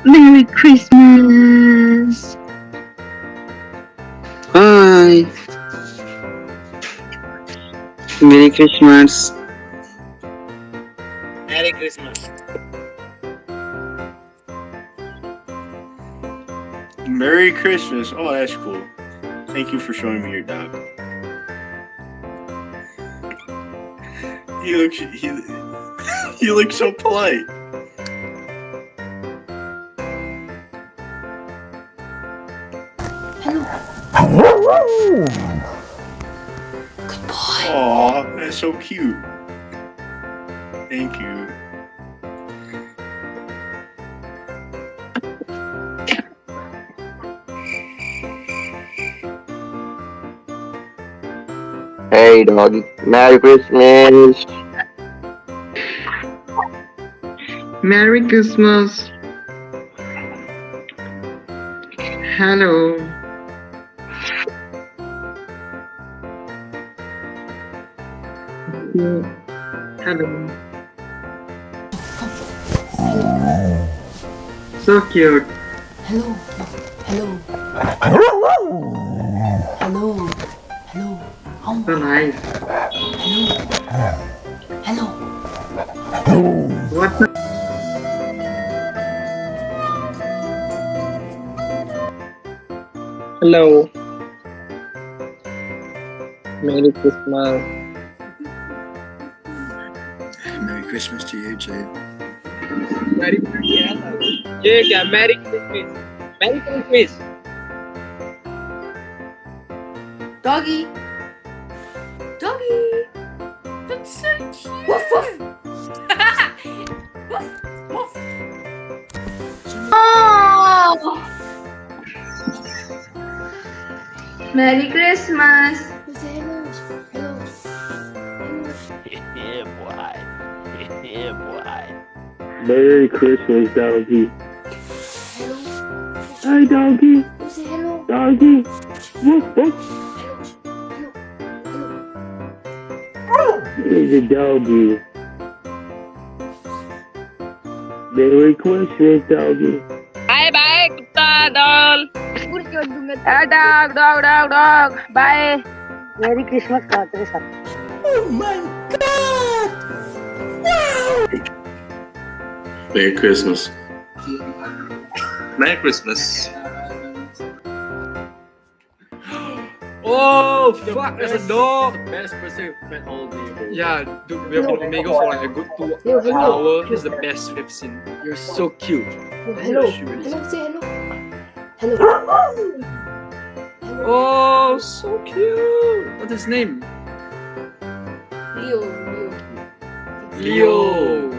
Merry Christmas! Hi, Merry Christmas. Merry Christmas. Merry Christmas. Oh, that's cool. Thank you for showing me your dog. He looks so polite. Hello. Good boy. Aw, that's so cute. Thank you. Hey doggy, Merry Christmas. Merry Christmas! Hello! Hello! So cute! Hello. Hello. Hello. Hello. Oh, So nice! hello. What the? Hello! Merry Christmas! Merry Christmas to you too. Merry Christmas. Yeah, Merry Christmas. Merry Christmas. Doggy. Doggy. That's so cute. Woof woof. Woof woof. Oh! Merry Christmas! Hello. Hello. Yeah, boy. Yeah, boy. Merry Christmas, doggy. Hello. Hi, doggy. Say hello. Doggy. Woof, woof. Here's a doggy. Merry Christmas, doggy. Bye bye, kutta doll. Dog. Bye. Merry Christmas ka तेरे साथ. Merry Christmas. Merry Christmas. Oh fuck! There's a dog. Best person we've met all day, bro. Yeah, dude, we have been on Omegle for like a good 2 hour. This is the best we've seen. You're so cute. Hello. Hello. Say hello. Hello. Oh, so cute. What's his name? Leo. Leo.